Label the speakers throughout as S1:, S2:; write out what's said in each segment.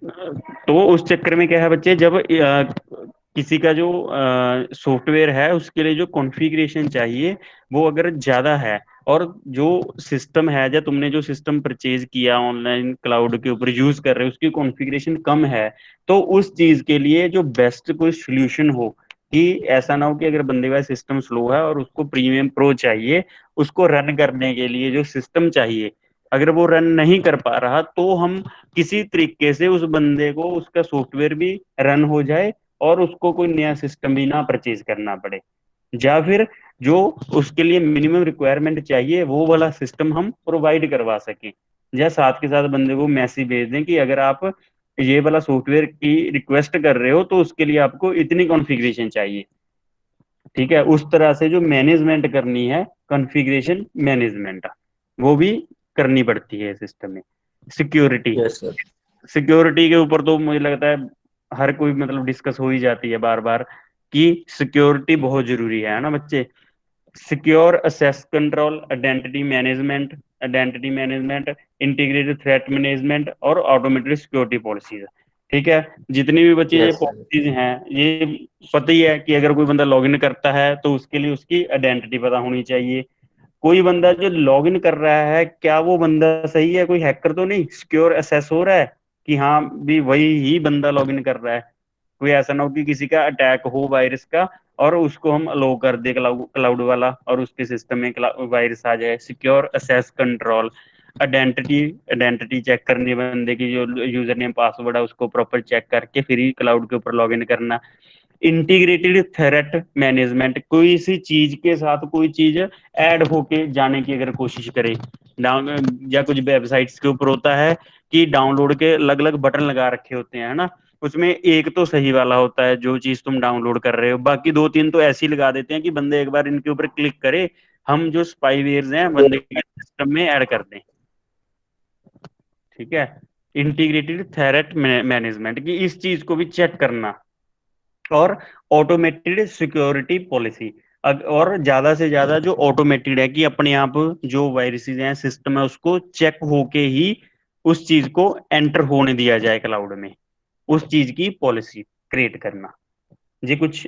S1: तो उस चक्कर में क्या है बच्चे, जब किसी का जो सॉफ्टवेयर है उसके लिए जो कॉन्फ़िगरेशन चाहिए वो अगर ज्यादा है, और जो सिस्टम है, या तुमने जो सिस्टम परचेज किया ऑनलाइन क्लाउड के ऊपर यूज कर रहे हो उसकी कॉन्फ़िगरेशन कम है, तो उस चीज के लिए जो बेस्ट कोई सोल्यूशन हो, कि ऐसा ना हो कि अगर बंदे का सिस्टम स्लो है और उसको प्रीमियम प्रो चाहिए, उसको रन करने के लिए जो सिस्टम चाहिए अगर वो रन नहीं कर पा रहा, तो हम किसी तरीके से उस बंदे को उसका सॉफ्टवेयर भी रन हो जाए और उसको कोई नया सिस्टम भी ना परचेज करना पड़े, या फिर जो उसके लिए मिनिमम रिक्वायरमेंट चाहिए वो वाला सिस्टम हम प्रोवाइड करवा सकें, या साथ के साथ बंदे को मैसेज भेज दें कि अगर आप ये वाला सॉफ्टवेयर की रिक्वेस्ट कर रहे हो तो उसके लिए आपको इतनी कॉन्फ़िगरेशन चाहिए। ठीक है, उस तरह से जो मैनेजमेंट करनी है, कॉन्फ़िगरेशन मैनेजमेंट, वो भी करनी पड़ती है सिस्टम में। Security,
S2: yes sir.
S1: सिक्योरिटी के ऊपर तो मुझे लगता है हर कोई मतलब डिस्कस हो ही जाती है बार बार, कि सिक्योरिटी बहुत जरूरी है ना बच्चे। Secure access control, identity management, integrated threat management और ऑटोमेटेड सिक्योरिटी पॉलिसीज। ठीक है, जितनी भी बच्चे ये
S2: यस सर।
S1: पॉलिसीज हैं, ये पता ही है कि अगर कोई बंदा लॉगिन करता है तो उसके लिए उसकी आइडेंटिटी पता होनी चाहिए। कोई बंदा जो लॉग इन कर रहा है, क्या वो बंदा सही है, कोई हैकर तो नहीं, सिक्योर असेस हो रहा है कि हाँ भी वही ही बंदा लॉग इन कर रहा है। कोई ऐसा ना हो कि किसी का अटैक हो वायरस का और उसको हम अलो कर दे क्लाउड क्लाउड वाला और उसके सिस्टम में वायरस आ जाए। Secure access control, identity identity check करनी, बंदे की जो यूजर नेम पासवर्ड है उसको प्रॉपर चेक करके फिर ही क्लाउड के ऊपर लॉग इन करना। इंटीग्रेटेड थ्रेट मैनेजमेंट, कोई सी चीज के साथ कोई चीज ऐड होके जाने की अगर कोशिश करे, डाउन या कुछ वेबसाइट्स के ऊपर होता है कि डाउनलोड के अलग अलग बटन लगा रखे होते हैं, है ना, उसमें एक तो सही वाला होता है जो चीज तुम डाउनलोड कर रहे हो, बाकी दो तीन तो ऐसी लगा देते हैं कि बंदे एक बार इनके ऊपर क्लिक करे, हम जो स्पाईवेयर्स हैं बंदे के सिस्टम में ऐड कर दें। ठीक है, इंटीग्रेटेड थ्रेट मैनेजमेंट की इस चीज को भी चेक करना, और ऑटोमेटेड सिक्योरिटी पॉलिसी, और ज्यादा से ज्यादा जो ऑटोमेटेड है कि अपने आप जो वायरसेस हैं सिस्टम है उसको चेक होके ही उस चीज को एंटर होने दिया जाए क्लाउड में, उस चीज की पॉलिसी क्रिएट करना। ये कुछ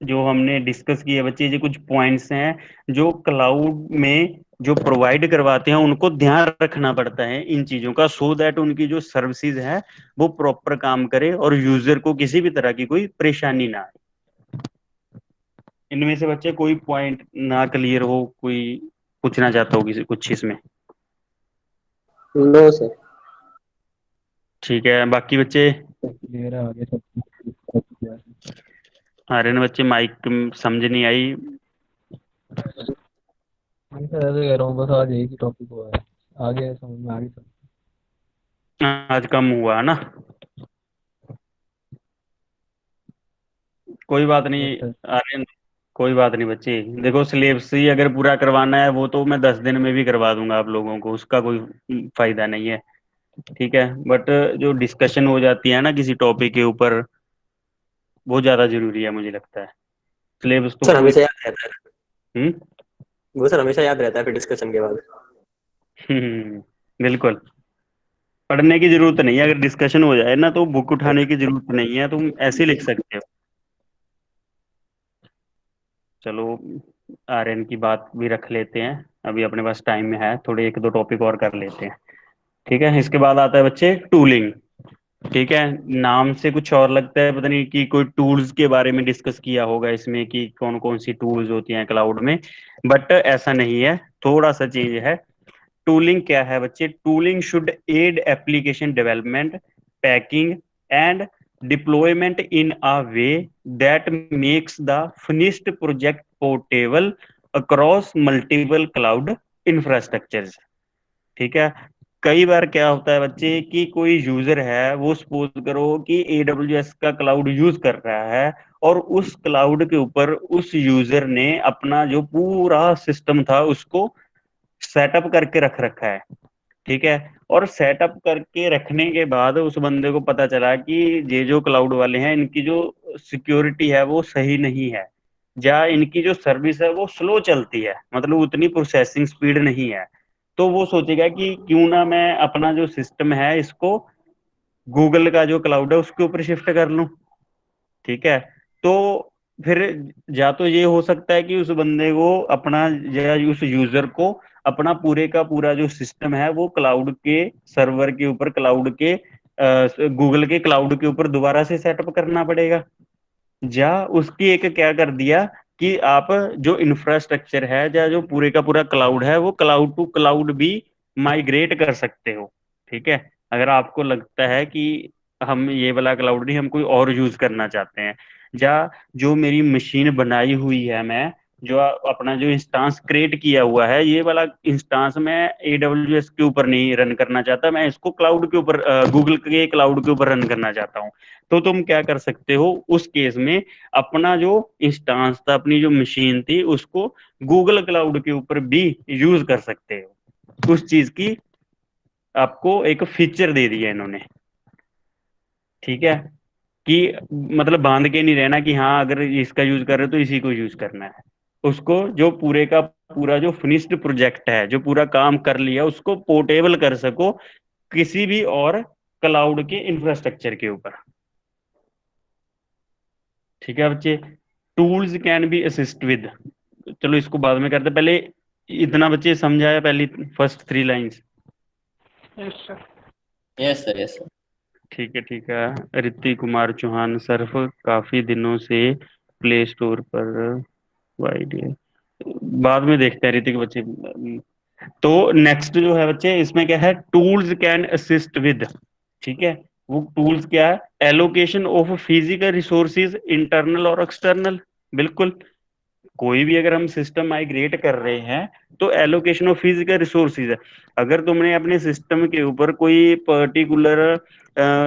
S1: जो हमने डिस्कस किए बच्चे, ये कुछ पॉइंट्स हैं जो क्लाउड में जो प्रोवाइड करवाते हैं उनको ध्यान रखना पड़ता है इन चीजों का, सो दैट उनकी जो सर्विसेज है वो प्रॉपर काम करे और यूजर को किसी भी तरह की कोई परेशानी ना आए। इनमें से बच्चे कोई पॉइंट ना क्लियर हो, कोई पूछना चाहता हो किसी कुछ इसमें?
S2: No sir.
S1: ठीक है, बाकी बच्चे?
S3: सब क्लियर है, आगे सब क्लियर है।
S1: आ रहे हैं बच्चे? माइक समझ नहीं आई।
S3: मैं सर ऐसे कह रहा हूँ, बस आज एक ही टॉपिक हुआ है, आगे समझ में आ गई सब।
S1: आज कम हुआ ना, कोई बात
S3: यस
S1: नहीं।
S3: सर।
S1: अरे कोई बात नहीं बच्चे, देखो सिलेबस ही अगर पूरा करवाना है वो तो मैं 10 दिन में भी करवा दूंगा आप लोगों को, उसका कोई फायदा नहीं है। ठीक है, बट जो डिस्कशन हो जाती है ना किसी टॉपिक के ऊपर, वो ज्यादा जरूरी है मुझे लगता है। सिलेबस तो
S2: सर
S1: पूरी।
S2: हमेशा याद रहता है।
S1: हम्म।
S2: वो सर हमेशा याद रहता है फिर डिस्कशन के बाद।
S1: बिल्कुल, पढ़ने की जरूरत नहीं है, अगर डिस्कशन हो जाए ना तो बुक उठाने की जरूरत नहीं है, तुम ऐसे लिख सकते हो। चलो, आर्यन की बात भी रख लेते हैं, अभी अपने पास टाइम में है, थोड़े एक दो टॉपिक और कर लेते हैं। ठीक है, इसके बाद आता है बच्चे टूलिंग। ठीक है, नाम से कुछ और लगता है, पता नहीं कि कोई टूल्स के बारे में डिस्कस किया होगा इसमें कि कौन कौन सी टूल्स होती हैं क्लाउड में, बट ऐसा नहीं है, थोड़ा सा चेंज है। टूलिंग क्या है बच्चे? Tooling should aid application development, packing and deployment in a way that makes the finished project portable across multiple cloud infrastructures. ठीक है, कई बार क्या होता है बच्चे कि कोई यूजर है, वो सपोज करो कि AWS का क्लाउड यूज कर रहा है, और उस क्लाउड के ऊपर उस यूजर ने अपना जो पूरा सिस्टम था उसको सेटअप करके रख रखा है। ठीक है, और सेटअप करके रखने के बाद उस बंदे को पता चला कि ये जो क्लाउड वाले हैं इनकी जो सिक्योरिटी है वो सही नहीं है, या इनकी जो सर्विस है वो स्लो चलती है, मतलब उतनी प्रोसेसिंग स्पीड नहीं है, तो वो सोचेगा कि क्यों ना मैं अपना जो सिस्टम है इसको गूगल का जो क्लाउड है उसके ऊपर शिफ्ट कर लूं, ठीक है। तो फिर या तो ये हो सकता है कि उस बंदे को अपना, या उस यूजर को अपना पूरे का पूरा जो सिस्टम है वो क्लाउड के सर्वर के ऊपर, क्लाउड के गूगल के क्लाउड के ऊपर दोबारा से सेटअप करना पड़ेगा। या उसकी एक क्या कर दिया कि आप जो इंफ्रास्ट्रक्चर है या जो पूरे का पूरा क्लाउड है वो क्लाउड टू क्लाउड भी माइग्रेट कर सकते हो, ठीक है। अगर आपको लगता है कि हम ये वाला क्लाउड नहीं, हम कोई और यूज करना चाहते हैं, या जो मेरी मशीन बनाई हुई है, मैं जो अपना जो इंस्टांस क्रिएट किया हुआ है, ये वाला इंस्टांस मैं AWS के ऊपर नहीं रन करना चाहता, मैं इसको क्लाउड के ऊपर, गूगल के क्लाउड के ऊपर रन करना चाहता हूँ। तो तुम क्या कर सकते हो उस केस में, अपना जो इंस्टांस था, अपनी जो मशीन थी, उसको गूगल क्लाउड के ऊपर भी यूज कर सकते हो। उस चीज की आपको एक फीचर दे दिया इन्होंने, ठीक है। कि मतलब बांध के नहीं रहना कि हाँ अगर इसका यूज कर रहे हो तो इसी को यूज करना है। उसको जो पूरे का पूरा जो फिनिश्ड प्रोजेक्ट है, जो पूरा काम कर लिया, उसको पोर्टेबल कर सको किसी भी और क्लाउड के इंफ्रास्ट्रक्चर के ऊपर, ठीक है बच्चे। Tools can be assist with, चलो इसको बाद में करते, पहले इतना बच्चे समझाया, पहली first 3 lines.
S4: Yes sir.
S2: Yes sir, yes sir.
S1: ठीक है ठीक है। ऋतिक कुमार चौहान सर्फ काफी दिनों से प्ले स्टोर पर वाइड, बाद में देखते हैं ऋतिक बच्चे। तो नेक्स्ट जो है बच्चे, इसमें क्या है, टूल्स कैन असिस्ट विद, ठीक है। वो टूल्स क्या है, allocation of physical resources internal और एक्सटर्नल, बिल्कुल। कोई भी अगर हम सिस्टम माइग्रेट कर रहे हैं तो एलोकेशन ऑफ फिजिकल रिसोर्सेज है। अगर तुमने अपने सिस्टम के ऊपर कोई पर्टिकुलर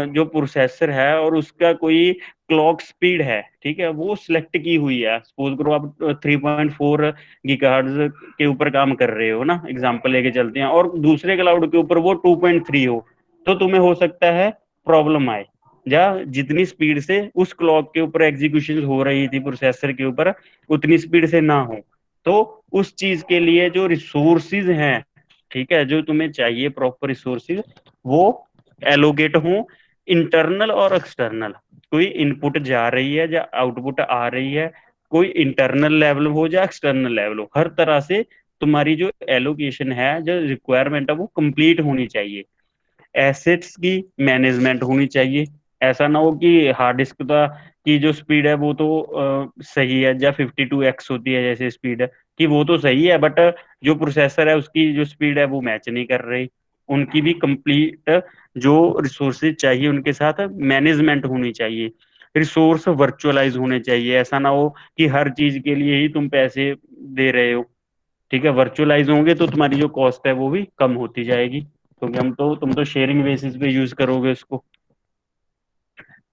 S1: जो प्रोसेसर है और उसका कोई क्लॉक स्पीड है, ठीक है, वो सिलेक्ट की हुई है, सपोज करो आप 3.4 गीगाहर्ट्ज के ऊपर काम कर रहे हो ना, एग्जांपल लेके चलते हैं, और दूसरे क्लाउड के ऊपर वो 2.3 हो, तो तुम्हें हो सकता है प्रॉब्लम आए। या जितनी स्पीड से उस क्लॉक के ऊपर एग्जीक्यूशन हो रही थी प्रोसेसर के ऊपर, उतनी स्पीड से ना हो। तो उस चीज के लिए जो रिसोर्सेज हैं, ठीक है, जो तुम्हें चाहिए प्रॉपर रिसोर्सेज, वो एलोकेट हो, इंटरनल और एक्सटर्नल। कोई इनपुट जा रही है या आउटपुट आ रही है, कोई इंटरनल लेवल हो या एक्सटर्नल लेवल हो, हर तरह से तुम्हारी जो एलोकेशन है, जो रिक्वायरमेंट है, वो कंप्लीट होनी चाहिए। एसेट्स की मैनेजमेंट होनी चाहिए। ऐसा ना हो कि हार्ड डिस्क का की जो स्पीड है वो तो सही है, या 52x होती है जैसे स्पीड है, कि वो तो सही है, बट जो प्रोसेसर है उसकी जो स्पीड है वो मैच नहीं कर रही। उनकी भी कंप्लीट जो रिसोर्सेज चाहिए उनके साथ मैनेजमेंट होनी चाहिए। रिसोर्स वर्चुअलाइज होने चाहिए, ऐसा ना हो कि हर चीज के लिए ही तुम पैसे दे रहे हो, ठीक है। वर्चुअलाइज होंगे तो तुम्हारी जो कॉस्ट है वो भी कम होती जाएगी, क्योंकि तुम तो शेयरिंग बेसिस पे यूज करोगे इसको।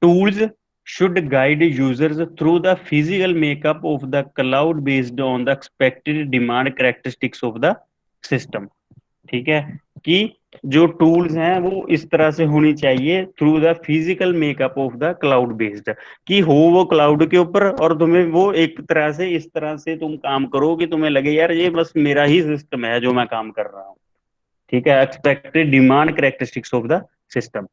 S1: Tools should guide users through the physical makeup of the cloud based on the expected demand characteristics of the system, ठीक है। कि जो टूल्स हैं वो इस तरह से होनी चाहिए, through the physical makeup of the cloud based, कि हो वो क्लाउड के ऊपर, और तुम्हें वो एक तरह से इस तरह से तुम काम करो कि तुम्हें लगे यार ये बस मेरा ही सिस्टम है जो मैं काम कर रहा हूँ, ठीक है। Expected demand characteristics of the system,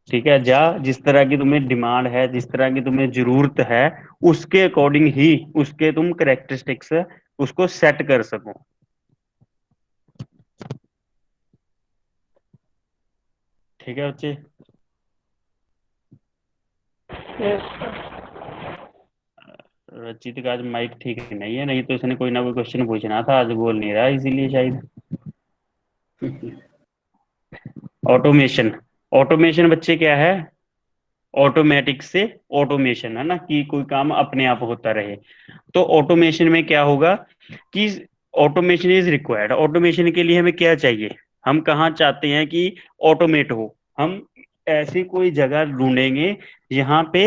S1: ठीक है। जा जिस तरह की तुम्हें डिमांड है, जिस तरह की तुम्हें जरूरत है, उसके अकॉर्डिंग ही उसके तुम करेक्टरिस्टिक्स उसको सेट कर सको, ठीक है बच्चे।
S4: Yes sir.
S1: रचित का आज माइक ठीक नहीं है, नहीं तो इसने कोई ना कोई क्वेश्चन पूछना था, आज बोल नहीं रहा इसीलिए शायद। ऑटोमेशन, ऑटोमेशन बच्चे क्या है, ऑटोमेटिक से ऑटोमेशन, है ना, कि कोई काम अपने आप होता रहे। तो ऑटोमेशन में क्या होगा कि ऑटोमेशन इज रिक्वायर्ड, ऑटोमेशन के लिए हमें क्या चाहिए, हम कहाँ चाहते हैं कि ऑटोमेट हो, हम ऐसी कोई जगह ढूंढेंगे जहाँ पे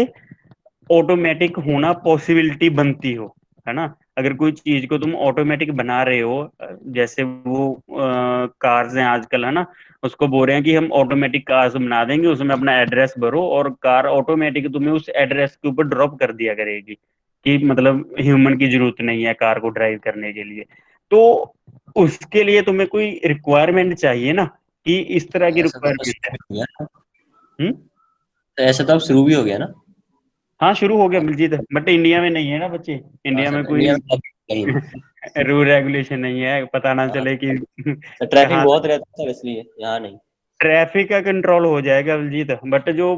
S1: ऑटोमेटिक होना पॉसिबिलिटी बनती हो, है ना। अगर कोई चीज को तुम ऑटोमेटिक बना रहे हो, जैसे वो कार्स हैं आजकल, है ना, उसको बोल रहे हैं कि हम ऑटोमेटिक कार्स बना देंगे, उसमें अपना एड्रेस भरो और कार ऑटोमेटिक तुम्हें उस एड्रेस के ऊपर ड्रॉप कर दिया करेगी, कि मतलब ह्यूमन की जरूरत नहीं है कार को ड्राइव करने के लिए। तो उसके लिए तुम्हें कोई रिक्वायरमेंट चाहिए ना, कि इस तरह की
S2: ऐसा तो कुछ
S1: रिक्वायरमेंट है।
S2: नहीं है। तो ऐसा तो अब शुरू भी हो गया ना।
S1: हाँ शुरू हो गया बलजीत, बट इंडिया में नहीं है ना बच्चे,
S2: हाँ
S1: इंडिया में
S2: सर,
S1: कोई
S2: इंडिया में अब नहीं।
S1: रूल रेगुलेशन नहीं है, पता ना
S2: हाँ
S1: चले कि
S2: सर, ट्रैफिक
S1: कहाँ।
S2: बहुत रहता है इसलिए यहाँ नहीं।
S1: ट्रैफिक का कंट्रोल हो जाएगा बलजीत, बट जो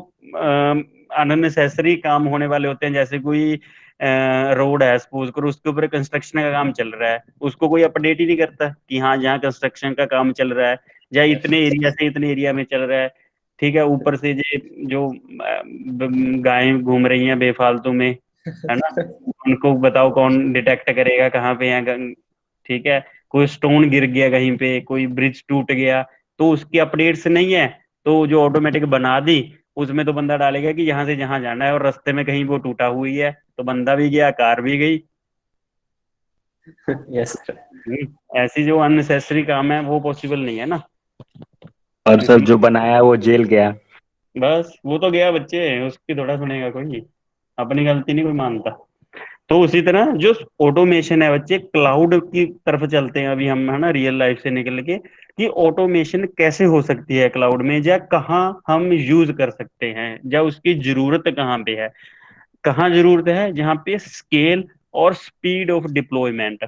S1: अननेसेसरी काम होने वाले होते हैं, जैसे कोई रोड है सपोज करो, उसके ऊपर कंस्ट्रक्शन का काम चल रहा है, उसको कोई अपडेट ही नहीं करता कि हाँ यहाँ कंस्ट्रक्शन का काम चल रहा है, या
S2: यस
S1: इतने एरिया से इतने एरिया में चल रहा है। ठीक है, ऊपर से जो गायें घूम रही हैं बेफालतू में, है ना, उनको बताओ कौन डिटेक्ट करेगा कहाँ पे है ठीक है, कोई स्टोन गिर गया कहीं पे, कोई ब्रिज टूट गया, तो उसकी अपडेट्स नहीं है, तो जो ऑटोमेटिक बना दी उसमें तो बंदा डालेगा कि यहाँ से जहाँ जाना है, और रास्ते में कहीं वो टूटा हुई है तो बंदा भी गया, कार भी गई।
S2: Yes sir.
S1: ऐसी जो अननेसेसरी काम है वो पॉसिबल नहीं है ना।
S5: और सर
S1: इसलिए
S5: जो बनाया वो जेल गया।
S1: बस वो तो गया बच्चे, उसकी थोड़ा सुनेगा कोई, अपनी गलती नहीं कोई मानता। तो उसी तरह जो ऑटोमेशन है बच्चे, क्लाउड की तरफ चलते हैं अभी हम, है ना, रियल लाइफ से निकल के, कि ऑटोमेशन कैसे हो सकती है क्लाउड में, या कहाँ हम यूज कर सकते हैं, या उसकी जरूरत कहाँ पे है। कहाँ जरूरत है, जहाँ पे स्केल और स्पीड ऑफ डिप्लॉयमेंट।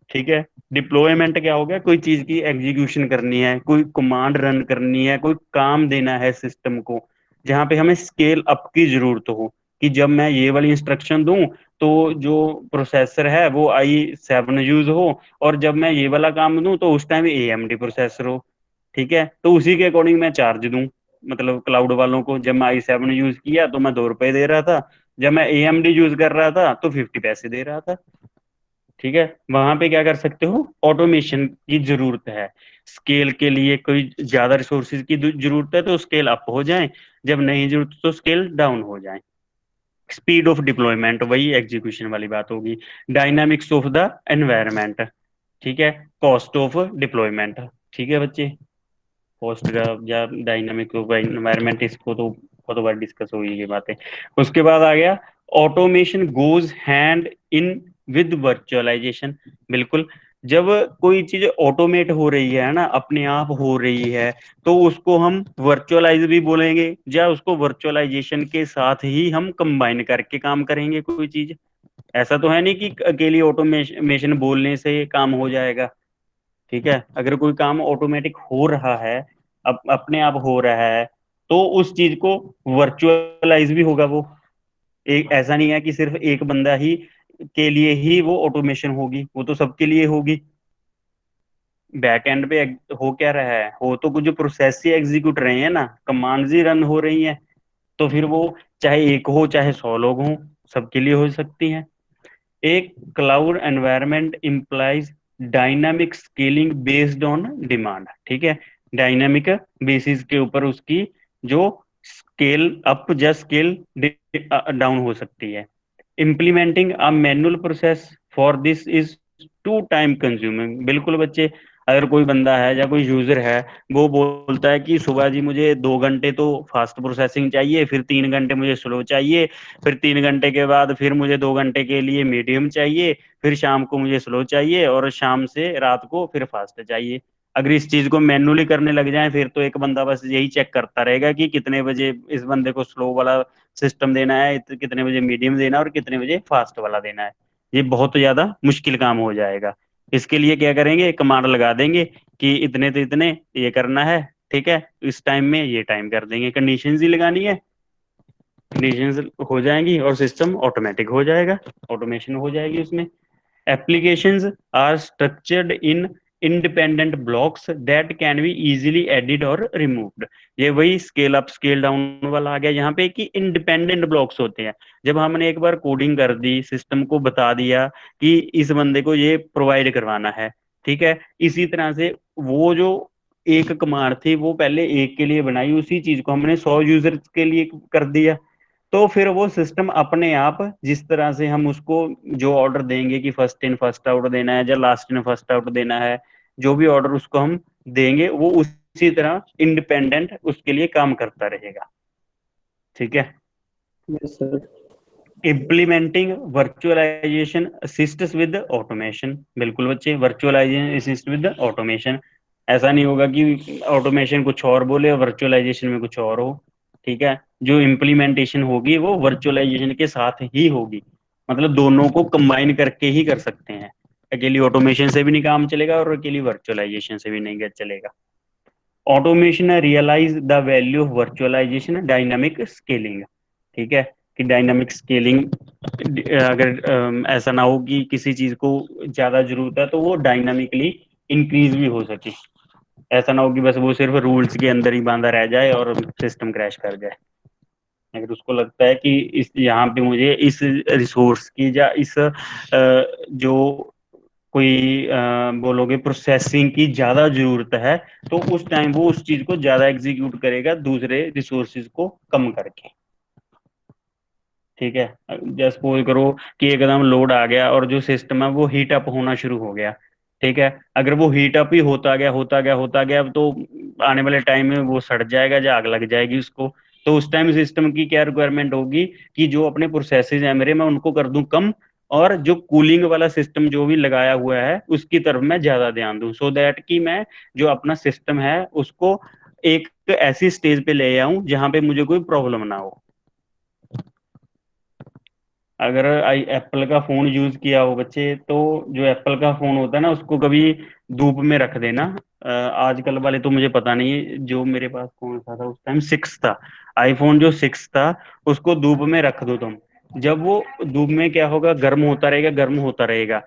S1: ठीक है, डिप्लॉयमेंट क्या हो गया, कोई चीज की एग्जीक्यूशन करनी है, कोई कमांड रन करनी है, कोई काम देना है सिस्टम को, जहाँ पे हमें स्केल अप की जरूरत हो, कि जब मैं ये वाली इंस्ट्रक्शन दूं तो जो प्रोसेसर है वो i7 यूज हो, और जब मैं ये वाला काम दूं तो उस टाइम AMD प्रोसेसर हो। ठीक है, तो उसी के अकॉर्डिंग मैं चार्ज दूं, मतलब क्लाउड वालों को, जब मैं i7 यूज किया तो मैं 2 रुपए दे रहा था, जब मैं AMD यूज कर रहा था तो 50 पैसे दे रहा था। ठीक है, वहां पे क्या कर सकते हो, ऑटोमेशन की जरूरत है, स्केल के लिए कोई ज्यादा रिसोर्सेज की जरूरत है तो स्केल अप हो जाए, जब नहीं जरूरत तो स्केल डाउन हो जाए। स्पीड ऑफ डिप्लॉयमेंट वही एग्जीक्यूशन वाली बात होगी। Dynamics of the environment. ठीक है, कॉस्ट ऑफ डिप्लॉयमेंट। ठीक है बच्चे, कॉस्ट का या डायनामिक एनवायरनमेंट, इसको तो बहुत बार डिस्कस हुई ये बातें। उसके बाद आ गया automation goes hand in with virtualization. बिल्कुल, जब कोई चीज ऑटोमेट हो रही है ना, अपने आप हो रही है, तो उसको हम वर्चुअलाइज भी बोलेंगे, या उसको वर्चुअलाइजेशन के साथ ही हम कंबाइन करके काम करेंगे कोई चीज। ऐसा तो है नहीं कि अकेली ऑटोमेशन बोलने से काम हो जाएगा। ठीक है, अगर कोई काम ऑटोमेटिक हो रहा है, अपने आप हो रहा है, तो उस चीज को वर्चुअलाइज भी होगा वो। एक ऐसा नहीं है कि सिर्फ एक बंदा ही के लिए ही वो ऑटोमेशन होगी, वो तो सबके लिए होगी। बैक एंड पे हो क्या रहा है, हो तो कुछ जो प्रोसेस ही एग्जीक्यूट रहे हैं ना, कमांड्स ही रन हो रही हैं, तो फिर वो चाहे एक हो चाहे 100 लोग हों, सबके लिए हो सकती हैं। एक cloud environment implies dynamic scaling based on demand. ठीक है, डायनामिक बेसिस के ऊपर उसकी जो स्केल अप या स्केल डाउन हो सकती है। Implementing a manual process for this is too time consuming. बिल्कुल बच्चे, अगर कोई बंदा है या कोई यूजर है, वो बोलता है कि सुबह जी मुझे 2 घंटे तो फास्ट प्रोसेसिंग चाहिए, फिर 3 घंटे मुझे स्लो चाहिए, फिर 3 घंटे के बाद फिर मुझे 2 घंटे के लिए मीडियम चाहिए, फिर शाम को मुझे स्लो चाहिए, और शाम से रात को फिर फास्ट चाहिए। अगर इस चीज को मैनुअली करने लग जाए, फिर तो एक बंदा बस यही चेक करता रहेगा कि कितने बजे इस बंदे को स्लो वाला सिस्टम देना है, कितने बजे मीडियम देना है, और कितने बजे फास्ट वाला देना है। ये बहुत ज्यादा मुश्किल काम हो जाएगा। इसके लिए क्या करेंगे, कमांड लगा देंगे कि इतने तो इतने ये करना है। ठीक है, इस टाइम में ये टाइम कर देंगे, कंडीशंस ही लगानी है, कंडीशंस हो जाएंगी और सिस्टम ऑटोमेटिक हो जाएगा, ऑटोमेशन हो जाएगी उसमें। Applications are structured in independent blocks that can be easily added or removed। ये वही स्केल अप स्केल डाउन वाला आ गया यहाँ पे, कि इंडिपेंडेंट ब्लॉक्स होते हैं। जब हमने एक बार कोडिंग कर दी, सिस्टम को बता दिया कि इस बंदे को ये प्रोवाइड करवाना है, ठीक है, इसी तरह से वो जो एक कमांड थी वो पहले एक के लिए बनाई, उसी चीज को हमने 100 यूजर के लिए कर दिया, तो फिर वो सिस्टम अपने आप, जिस तरह से हम उसको जो ऑर्डर देंगे कि फर्स्ट इन फर्स्ट आउट देना है या लास्ट इन फर्स्ट आउट देना है, जो भी ऑर्डर उसको हम देंगे वो उसी तरह इंडिपेंडेंट उसके लिए काम करता रहेगा। ठीक है,
S2: yes sir.
S1: Implementing virtualization assists with automation. बिल्कुल बच्चे, वर्चुअलाइजेशन असिस्ट विद ऑटोमेशन। ऐसा नहीं होगा कि ऑटोमेशन कुछ और बोले और वर्चुअलाइजेशन में कुछ और हो। ठीक है, जो इम्प्लीमेंटेशन होगी वो वर्चुअलाइजेशन के साथ ही होगी, मतलब दोनों को कंबाइन करके ही कर सकते हैं। अकेली ऑटोमेशन से भी नहीं काम चलेगा और अकेली वर्चुअलाइजेशन से भी नहीं चलेगा। Automation realize the value of virtualization dynamic scaling, ठीक है, कि डायनामिक स्केलिंग अगर ऐसा ना हो कि किसी चीज को ज्यादा जरूरत है तो वो डायनामिकली इंक्रीज भी हो सके। ऐसा ना हो कि बस वो सिर्फ रूल्स के अंदर ही बांधा रह जाए और सिस्टम क्रैश कर जाए। अगर उसको लगता है कि इस यहाँ पे मुझे इस रिसोर्स की या इस जो कोई बोलोगे प्रोसेसिंग की ज्यादा जरूरत है, तो उस टाइम वो उस चीज को ज्यादा एग्जीक्यूट करेगा दूसरे रिसोर्सेज को कम करके। ठीक है, जैसे सपोज करो कि एकदम लोड आ गया और जो सिस्टम है वो हीट अप होना शुरू हो गया। ठीक है, अगर वो हीट अप ही होता गया होता गया होता गया तो आने वाले टाइम में वो सड़ जाएगा या आग लग जाएगी उसको। तो उस टाइम सिस्टम की क्या रिक्वायरमेंट होगी कि जो अपने प्रोसेसेस है मेरे, मैं उनको कर दूं कम, और जो कूलिंग वाला सिस्टम जो भी लगाया हुआ है उसकी तरफ मैं ज्यादा ध्यान दूं, सो दैट कि मैं जो अपना सिस्टम है उसको एक ऐसी स्टेज पे ले आऊं जहां पे मुझे कोई प्रॉब्लम ना हो। अगर आई एप्पल का फोन यूज किया हो बच्चे, तो जो एप्पल का फोन होता है ना उसको कभी धूप में रख देना। आजकल वाले तो मुझे पता नहीं, जो मेरे पास कौन सा था उस टाइम, 6 था, आईफोन जो 6 था, उसको धूप में रख दो तुम। जब वो धूप में क्या होगा, गर्म होता रहेगा गर्म होता रहेगा,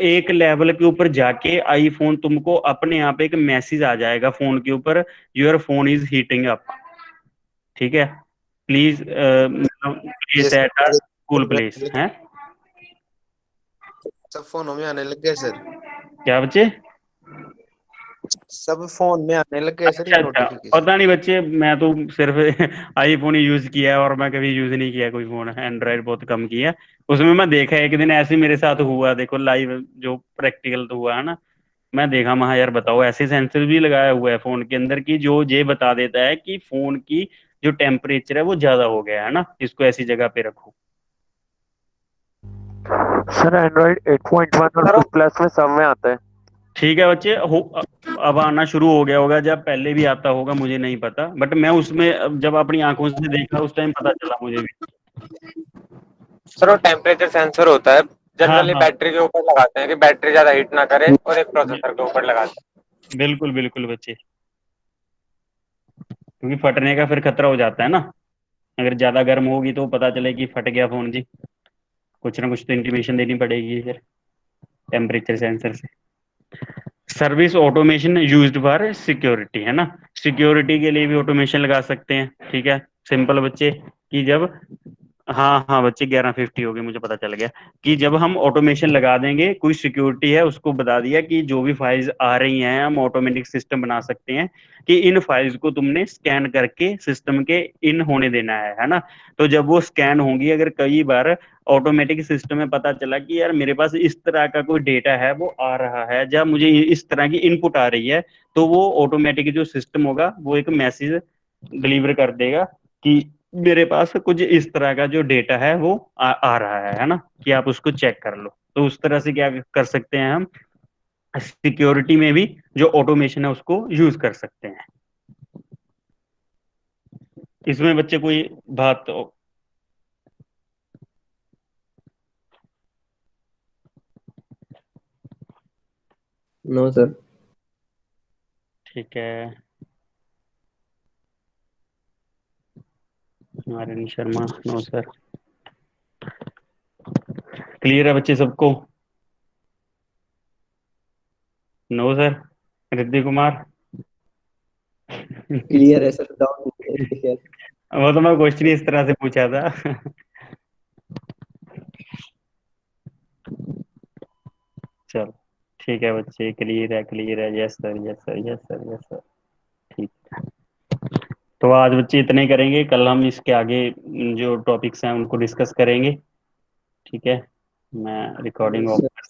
S1: एक लेवल के ऊपर जाके आईफोन तुमको अपने आप एक मैसेज आ जाएगा फोन के ऊपर, your phone is heating up. ठीक है, प्लीज
S6: ये
S1: प्लेस
S6: सब
S1: एट अ कूल प्लेस है।
S6: सब फोनों में आने लग गए सर।
S1: क्या बच्चे?
S6: सब फोन में आने लग गए सर ये
S1: अच्छा अच्छा,
S6: नोटिफिकेशन।
S1: पता नहीं बच्चे, मैं तो सिर्फ आईफोन ही यूज किया है और मैं कभी यूज नहीं किया कोई फोन, एंड्रॉइड बहुत कम किया। उसमें मैं देखा एक दिन ऐसे ही मेरे साथ हुआ, देखो लाइव जो प्रैक्टिकल तो हुआ है ना, मैं देखा महा यार बताओ, ऐसे सेंसर भी लगाया हुआ है फोन के अंदर की जो ये बता देता है कि फोन की जो टेम्परेचर है वो ज्यादा हो गया है ना, इसको ऐसी जगह पे रखो।
S7: सर एंड्रॉइड 8.1 और 2 प्लस में सब में आता है।
S1: ठीक है बच्चे, हो अब आना शुरू हो गया होगा, जब पहले भी आता होगा मुझे नहीं पता, बट मैं उसमें जब अपनी आंखों से देखा उस टाइम पता चला मुझे भी।
S7: सर वो टेम्परेचर सेंसर होता है,
S1: हाँ
S7: जनरली
S1: हाँ,
S7: बैटरी के ऊपर लगाते हैं कि बैटरी ज्यादा हीट ना करे, और एक प्रोसेसर के ऊपर लगाते
S1: बिल्कुल बिल्कुल बच्चे, क्योंकि फटने का फिर खतरा हो जाता है ना, अगर ज्यादा गर्म होगी तो पता चले कि फट गया फोन जी, कुछ ना कुछ तो इंटीमेशन देनी पड़ेगी फिर टेम्परेचर सेंसर से। Service automation used for security, है ना, सिक्योरिटी के लिए भी ऑटोमेशन लगा सकते हैं। ठीक है, सिंपल बच्चे, कि जब, हाँ हाँ बच्चे 11:50 हो गए, मुझे पता चल गया कि जब हम ऑटोमेशन लगा देंगे, कोई सिक्योरिटी है उसको बता दिया कि जो भी फाइल्स आ रही हैं हम ऑटोमेटिक सिस्टम बना सकते हैं कि इन फाइल्स को तुमने स्कैन करके सिस्टम के इन होने देना है ना। तो जब वो स्कैन होंगी, अगर कई बार ऑटोमेटिक सिस्टम में पता चला कि यार मेरे पास इस तरह का कोई डेटा है वो आ रहा है, जब मुझे इस तरह की इनपुट आ रही है, तो वो ऑटोमेटिक जो सिस्टम होगा वो एक मैसेज डिलीवर कर देगा कि मेरे पास कुछ इस तरह का जो डेटा है वो आ रहा है ना, कि आप उसको चेक कर लो। तो उस तरह से क्या कर सकते हैं हम, सिक्योरिटी में भी जो ऑटोमेशन है उसको यूज कर सकते हैं। इसमें बच्चे कोई बात तो,
S2: नो सर।
S1: ठीक है, Narayan Sharma, no sir. Clear है बच्चे सबको? No sir. Riddhi Kumar?
S2: Clear है सर, डाउन।
S1: वो तो मैं क्वेश्चन ही इस तरह से पूछा था। चलो ठीक है बच्चे, क्लियर है, yes sir yes sir yes sir yes sir. ठीक, तो आज बच्चे इतने ही करेंगे, कल हम इसके आगे जो टॉपिक्स हैं उनको डिस्कस करेंगे। ठीक है, मैं रिकॉर्डिंग
S2: यस
S1: ऑफ
S2: सर।
S1: कर